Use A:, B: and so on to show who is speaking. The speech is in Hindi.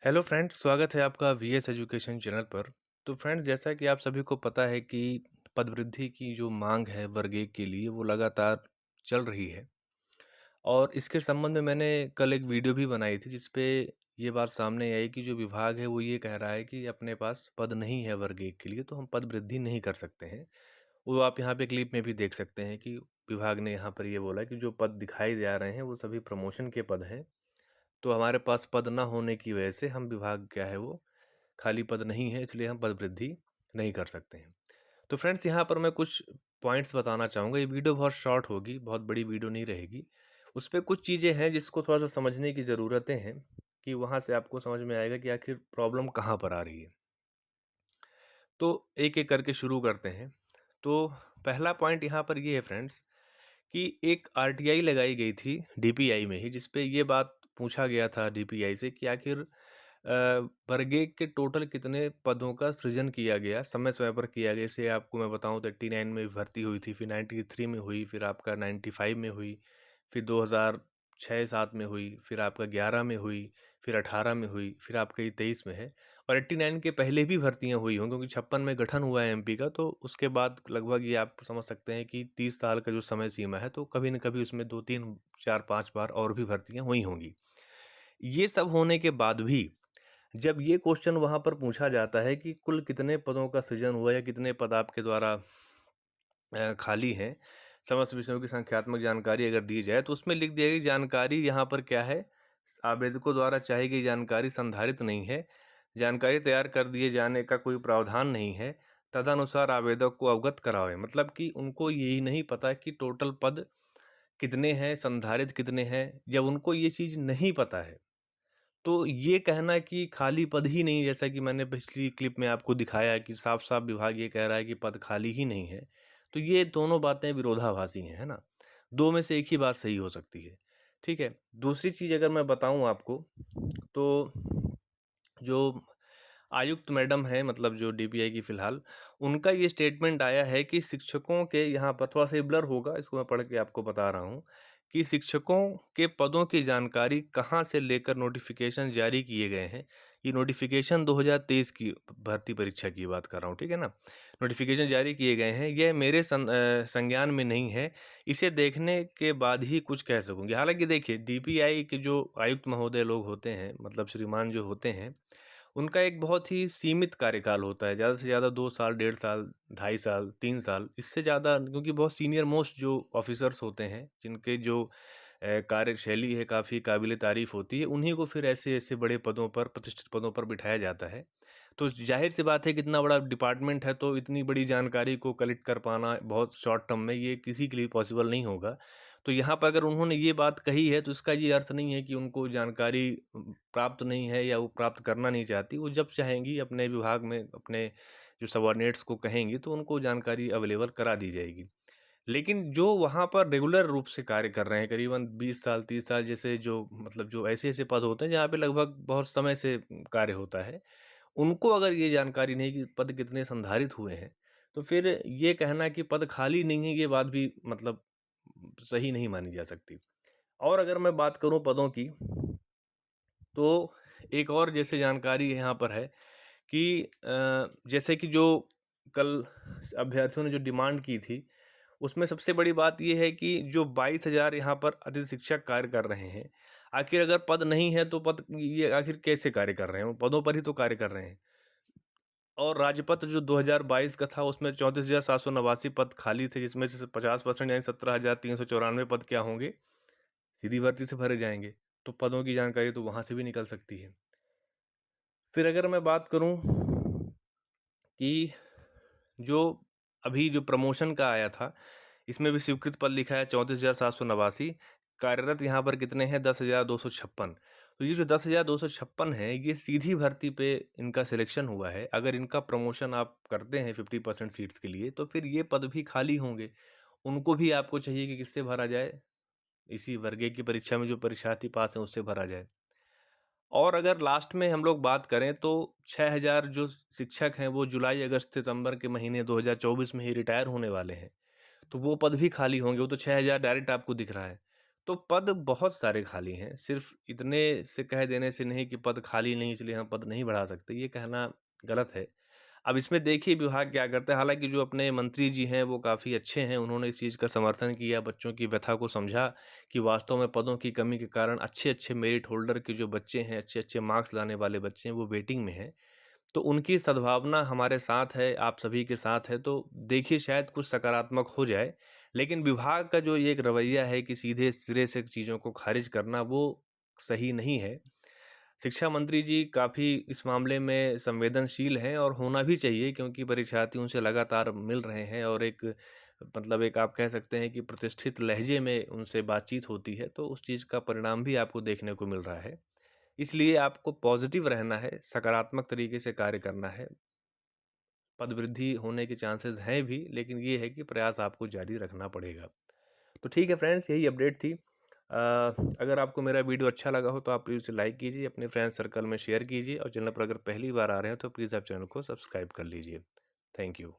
A: हेलो फ्रेंड्स, स्वागत है आपका वीएस एजुकेशन चैनल पर। तो फ्रेंड्स, जैसा कि आप सभी को पता है कि पदवृद्धि की जो मांग है वर्ग 1 के लिए वो लगातार चल रही है। और इसके संबंध में मैंने कल एक वीडियो भी बनाई थी जिस पे ये बात सामने आई कि जो विभाग है वो ये कह रहा है कि अपने पास पद नहीं है वर्ग 1 के लिए, तो हम पद वृद्धि नहीं कर सकते हैं। वो आप यहाँ पे क्लिप में भी देख सकते हैं कि विभाग ने यहाँ पर ये बोला कि जो पद दिखाई जा रहे हैं वो सभी प्रमोशन के पद हैं। तो हमारे पास पद ना होने की वजह से हम विभाग क्या है वो खाली पद नहीं है, इसलिए हम पद वृद्धि नहीं कर सकते हैं। तो फ्रेंड्स, यहाँ पर मैं कुछ पॉइंट्स बताना चाहूँगा। ये वीडियो बहुत शॉर्ट होगी, बहुत बड़ी वीडियो नहीं रहेगी। उस पे कुछ चीज़ें हैं जिसको थोड़ा सा समझने की ज़रूरतें हैं कि वहाँ से आपको समझ में आएगा कि आखिर प्रॉब्लम कहाँ पर आ रही है। तो एक एक करके शुरू करते हैं। तो पहला पॉइंट यहाँ पर ये है फ्रेंड्स कि एक आरटीआई लगाई गई थी डीपीआई में ही, जिस पे ये बात पूछा गया था डीपीआई से कि आखिर वर्ग 1 के टोटल कितने पदों का सृजन किया गया, समय समय पर किया गया। जैसे आपको मैं बताऊं तो 89 में भर्ती हुई थी, फिर 93 में हुई, फिर आपका 95 में हुई, फिर 2006-7 में हुई, फिर आपका 11 में हुई, फिर 18 में हुई, फिर आपका ये 23 में है। और 89 के पहले भी भर्तियां हुई हों, क्योंकि 56 में गठन हुआ है एमपी का, तो उसके बाद लगभग ये आप समझ सकते हैं कि 30 साल का जो समय सीमा है, तो कभी न कभी उसमें 2 3 4 5 बार और भी भर्तियां हुई होंगी। ये सब होने के बाद भी जब ये क्वेश्चन वहां पर पूछा जाता है कि कुल कितने पदों का सृजन हुआ या कितने पद आपके द्वारा खाली हैं, समस्त विषयों की संख्यात्मक जानकारी अगर दी जाए तो उसमें लिख दिया गया कि जानकारी यहाँ पर क्या है, आवेदकों द्वारा चाही गई जानकारी संधारित नहीं है, जानकारी तैयार कर दिए जाने का कोई प्रावधान नहीं है, तदनुसार आवेदक को अवगत करावे। मतलब कि उनको यही नहीं पता कि टोटल पद कितने हैं, संधारित कितने हैं। जब उनको ये चीज़ नहीं पता है तो ये कहना कि खाली पद ही नहीं, जैसा कि मैंने पिछली क्लिप में आपको दिखाया है कि साफ साफ विभाग ये कह रहा है कि पद खाली ही नहीं है, तो ये दोनों बातें विरोधाभासी हैं, है ना। दो में से एक ही बात सही हो सकती है। ठीक है, दूसरी चीज़ अगर मैं बताऊं आपको, तो जो आयुक्त मैडम है, मतलब जो डीपीआई की फ़िलहाल, उनका ये स्टेटमेंट आया है कि शिक्षकों के, यहाँ पर थोड़ा सा ब्लर होगा, इसको मैं पढ़ के आपको बता रहा हूँ कि शिक्षकों के पदों की जानकारी कहाँ से लेकर नोटिफिकेशन जारी किए गए हैं। ये नोटिफिकेशन 2023 की भर्ती परीक्षा की बात कर रहा हूँ, ठीक है ना। नोटिफिकेशन जारी किए गए हैं, यह मेरे संज्ञान में नहीं है, इसे देखने के बाद ही कुछ कह सकूँगी। हालांकि देखिए, डीपीआई के जो आयुक्त महोदय लोग होते हैं, मतलब श्रीमान जो होते हैं, उनका एक बहुत ही सीमित कार्यकाल होता है। ज़्यादा से ज़्यादा 2 साल, 1.5 साल, 2.5 साल, 3 साल, इससे ज़्यादा, क्योंकि बहुत सीनियर मोस्ट जो ऑफिसर्स होते हैं, जिनके जो कार्यशैली है काफ़ी काबिल तारीफ़ होती है, उन्हीं को फिर ऐसे-ऐसे बड़े पदों पर, प्रतिष्ठित पदों पर बिठाया जाता है। तो ज़ाहिर-सी बात है कि इतना बड़ा डिपार्टमेंट है, तो इतनी बड़ी जानकारी को कलेक्ट कर पाना बहुत शॉर्ट टर्म में ये किसी के लिए पॉसिबल नहीं होगा। तो यहाँ पर अगर उन्होंने ये बात कही है तो इसका ये अर्थ नहीं है कि उनको जानकारी प्राप्त नहीं है या वो प्राप्त करना नहीं चाहती। वो जब चाहेंगी अपने विभाग में अपने जो सबऑर्डिनेट्स को कहेंगी तो उनको जानकारी अवेलेबल करा दी जाएगी। लेकिन जो वहाँ पर रेगुलर रूप से कार्य कर रहे हैं, करीबन 20 साल, 30 साल, जैसे जो मतलब जो ऐसे-ऐसे पद होते हैं जहाँ पे लगभग बहुत समय से कार्य होता है, उनको अगर ये जानकारी नहीं कि पद कितने संधारित हुए हैं, तो फिर ये कहना कि पद खाली नहीं है, ये बात भी मतलब सही नहीं मानी जा सकती। और अगर मैं बात करूँ पदों की, तो एक और जैसे जानकारी यहाँ पर है कि जैसे कि जो कल अभ्यर्थियों ने जो डिमांड की थी, उसमें सबसे बड़ी बात ये है कि जो 22,000 यहाँ पर अतिथि शिक्षक कार्य कर रहे हैं, आखिर अगर पद नहीं है तो पद ये आखिर कैसे कार्य कर रहे हैं? वो पदों पर ही तो कार्य कर रहे हैं। और राजपत्र जो 2022 का था उसमें 34,789 पद खाली थे, जिसमें से 50% यानी 17,394 पद क्या होंगे? सीधी भर्ती से भरे जाएँगे। तो पदों की जानकारी तो वहाँ से भी निकल सकती है। फिर अगर मैं बात करूँ कि जो अभी जो प्रमोशन का आया था, इसमें भी स्वीकृत पद लिखा है 34,789, कार्यरत यहाँ पर कितने हैं? 10,256। तो ये जो 10,256 है, ये सीधी भर्ती पे इनका सिलेक्शन हुआ है। अगर इनका प्रमोशन आप करते हैं 50% सीट्स के लिए, तो फिर ये पद भी खाली होंगे। उनको भी आपको चाहिए कि किससे भरा जाए? इसी वर्ग 1 की परीक्षा में जो परीक्षार्थी पास हैं, उससे भरा जाए। और अगर लास्ट में हम लोग बात करें तो 6,000 जो शिक्षक हैं वो जुलाई, अगस्त, सितंबर के महीने 2024 में ही रिटायर होने वाले हैं। तो वो पद भी खाली होंगे, वो तो 6,000 डायरेक्ट आपको दिख रहा है। तो पद बहुत सारे खाली हैं, सिर्फ़ इतने से कह देने से नहीं कि पद खाली नहीं इसलिए हम पद नहीं बढ़ा सकते, ये कहना गलत है। अब इसमें देखिए विभाग क्या करता है, हालाँकि जो अपने मंत्री जी हैं वो काफ़ी अच्छे हैं, उन्होंने इस चीज़ का समर्थन किया, बच्चों की व्यथा को समझा कि वास्तव में पदों की कमी के कारण अच्छे-अच्छे मेरिट होल्डर के जो बच्चे हैं, अच्छे-अच्छे मार्क्स लाने वाले बच्चे हैं, वो वेटिंग में हैं। तो उनकी सद्भावना हमारे साथ है, आप सभी के साथ है, तो देखिए शायद कुछ सकारात्मक हो जाए। लेकिन विभाग का जो ये एक रवैया है कि सीधे सिरे से चीज़ों को खारिज करना, वो सही नहीं है। शिक्षा मंत्री जी काफ़ी इस मामले में संवेदनशील हैं और होना भी चाहिए क्योंकि परीक्षार्थी उनसे लगातार मिल रहे हैं और एक मतलब एक आप कह सकते हैं कि प्रतिष्ठित लहजे में उनसे बातचीत होती है, तो उस चीज़ का परिणाम भी आपको देखने को मिल रहा है। इसलिए आपको पॉजिटिव रहना है, सकारात्मक तरीके से कार्य करना है। पद वृद्धि होने के चांसेस हैं भी, लेकिन ये है कि प्रयास आपको जारी रखना पड़ेगा। तो ठीक है फ्रेंड्स, यही अपडेट थी। अगर आपको मेरा वीडियो अच्छा लगा हो तो आप प्लीज़ उसे लाइक कीजिए, अपने फ्रेंड्स सर्कल में शेयर कीजिए और चैनल पर अगर पहली बार आ रहे हैं तो प्लीज़ आप चैनल को सब्सक्राइब कर लीजिए। Thank you.